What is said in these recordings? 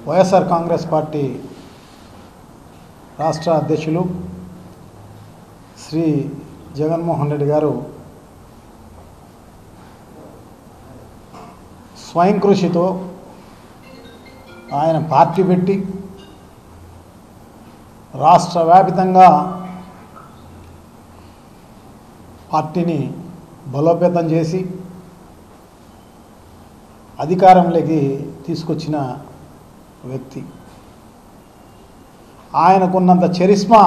YSR Congress party రాష్ట్ర అధ్యక్షులు శ్రీ జగన్మోహన్ రెడ్డి గారు స్వయం కృషితో ఆయన పార్టీ పెట్టి రాష్ట్ర వ్యాపితంగా పార్టీని బలోపేతం చేసి అధికారంలోకి తీసుకొచ్చిన వ్యక్తి. ఆయనకున్నంత చరిష్మా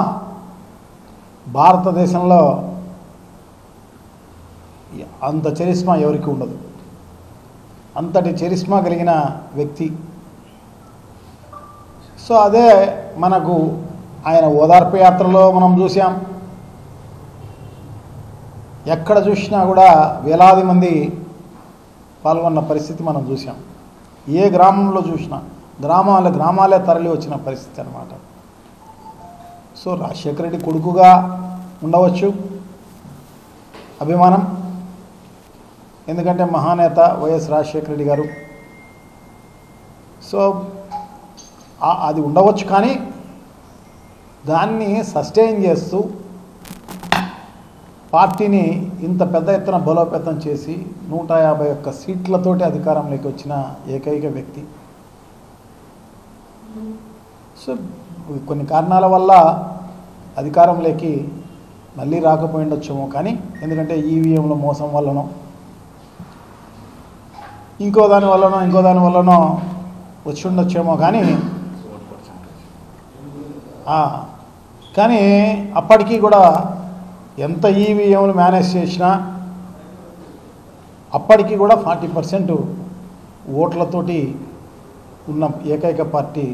భారతదేశంలో అంత చరిష్మా ఎవరికి ఉండదు. అంతటి చరిష్మా కలిగిన వ్యక్తి. సో అదే మనకు ఆయన ఓదార్పు యాత్రలో మనం చూసాం. ఎక్కడ చూసినా కూడా వేలాది మంది పాల్గొన్న పరిస్థితి మనం చూసాం. ఏ గ్రామంలో చూసినా గ్రామాలే తరలి వచ్చిన పరిస్థితి అన్నమాట. సో రాజశేఖర రెడ్డి కొడుకుగా ఉండవచ్చు అభిమానం, ఎందుకంటే మహానేత వైఎస్ రాజశేఖర రెడ్డి గారు. సో అది ఉండవచ్చు, కానీ దాన్ని సస్టైన్ చేస్తూ పార్టీని ఇంత పెద్ద ఎత్తున బలోపేతం చేసి 151 సీట్లతోటి అధికారంలోకి వచ్చిన ఏకైక వ్యక్తి. సో కొన్ని కారణాల వల్ల అధికారంలోకి మళ్ళీ రాకపోయిండొచ్చేమో, కానీ ఎందుకంటే ఈవీఎంల మోసం వల్లనో ఇంకో దాని వల్లనో వచ్చి ఉండొచ్చేమో, కానీ అప్పటికీ కూడా ఎంత ఈవీఎంలు మేనేజ్ చేసినా అప్పటికీ కూడా 40% ఓట్లతోటి ఉన్న ఏకైక పార్టీ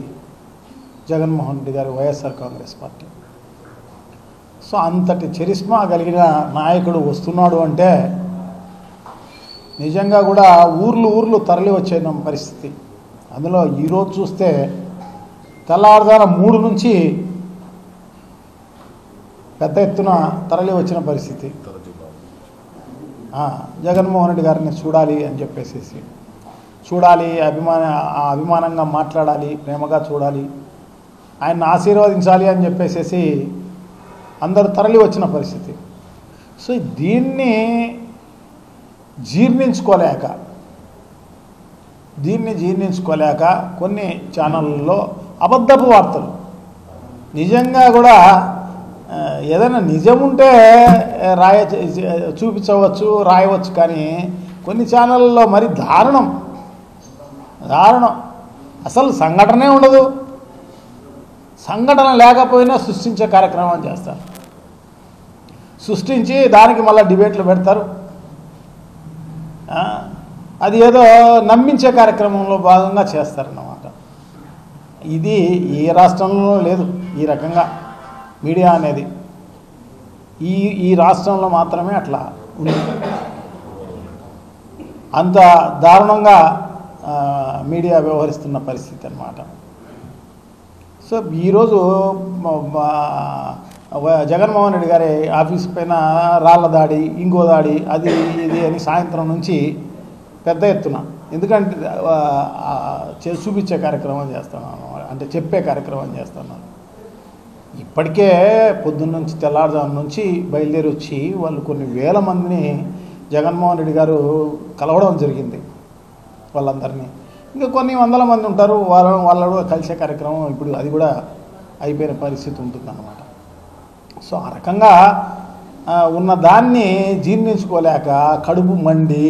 జగన్మోహన్ రెడ్డి గారు వైఎస్ఆర్ కాంగ్రెస్ పార్టీ. సో అంతటి చరిష్మా కలిగిన నాయకుడు వస్తున్నాడు అంటే నిజంగా కూడా ఊర్లు తరలి వచ్చే పరిస్థితి. అందులో ఈరోజు చూస్తే తెల్లవారుజామున 3 నుంచి పెద్ద ఎత్తున తరలి వచ్చిన పరిస్థితి. జగన్మోహన్ రెడ్డి గారిని చూడాలి అని చెప్పేసి, చూడాలి, అభిమానంగా మాట్లాడాలి, ప్రేమగా చూడాలి, ఆయన్ని ఆశీర్వదించాలి అని చెప్పేసి అందరూ తరలి వచ్చిన పరిస్థితి. సో దీన్ని జీర్ణించుకోలేక కొన్ని ఛానళ్ళలో అబద్ధపు వార్తలు, నిజంగా కూడా ఏదైనా నిజం ఉంటే చూపించవచ్చు, రాయవచ్చు, కానీ కొన్ని ఛానళ్ళలో మరి దారుణం అసలు సంఘటనే ఉండదు. సంఘటన లేకపోయినా సృష్టించే కార్యక్రమం చేస్తారు. సృష్టించి దానికి మళ్ళీ డిబేట్లు పెడతారు. అది ఏదో నమ్మించే కార్యక్రమంలో భాగంగా చేస్తారన్నమాట. ఇది ఏ రాష్ట్రంలో లేదు ఈ రకంగా మీడియా అనేది. ఈ రాష్ట్రంలో మాత్రమే అట్లా ఉంది. అంత దారుణంగా మీడియా వ్యవహరిస్తున్న పరిస్థితి అన్నమాట. సో ఈరోజు జగన్మోహన్ రెడ్డి గారి ఆఫీస్ పైన రాళ్ల దాడి, ఇంకో దాడి, అది ఇది అని సాయంత్రం నుంచి పెద్ద ఎత్తున, ఎందుకంటే చూపించే కార్యక్రమం చేస్తున్నాను, అంటే చెప్పే కార్యక్రమం చేస్తున్నాను. ఇప్పటికే పొద్దున్న నుంచి తెల్లారుజాము నుంచి బయలుదేరి వచ్చి వాళ్ళు కొన్ని వేల మందిని జగన్మోహన్ రెడ్డి గారు కలవడం జరిగింది. వాళ్ళందరినీ ఇంకా కొన్ని వందల మంది ఉంటారు, వాళ్ళు కలిసే కార్యక్రమం ఇప్పుడు అది కూడా అయిపోయిన పరిస్థితి ఉంటుందన్నమాట. సో ఆ రకంగా ఉన్న దాన్ని జీర్ణించుకోలేక కడుపు మండి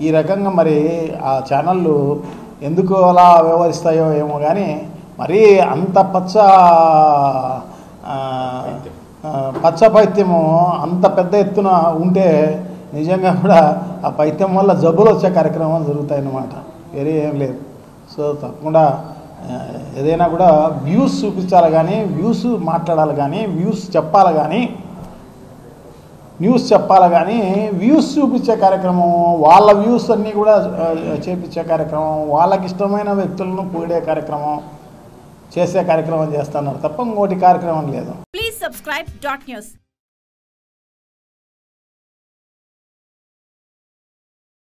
ఈ రకంగా మరి ఆ ఛానళ్ళు ఎందుకు అలా వ్యవహరిస్తాయో ఏమో, కానీ మరి అంత పచ్చ పైత్యము అంత పెద్ద ఎత్తున ఉంటే నిజంగా కూడా ఆ పైత్యం వల్ల జబ్బులు వచ్చే కార్యక్రమాలు జరుగుతాయన్నమాట, వేరే ఏం లేదు. సో తప్పకుండా ఏదైనా కూడా వ్యూస్ చూపించాలి, కానీ వ్యూస్ మాట్లాడాలి, కానీ వ్యూస్ చెప్పాలి, కానీ న్యూస్ చెప్పాలి, కానీ వ్యూస్ చూపించే కార్యక్రమం, వాళ్ళ వ్యూస్ అన్నీ కూడా చేపించే కార్యక్రమం, వాళ్ళకి ఇష్టమైన వ్యక్తులను పొగిడే కార్యక్రమం చేసే కార్యక్రమం చేస్తున్నారు తప్ప ఇంకోటి కార్యక్రమం లేదు. Please subscribe .news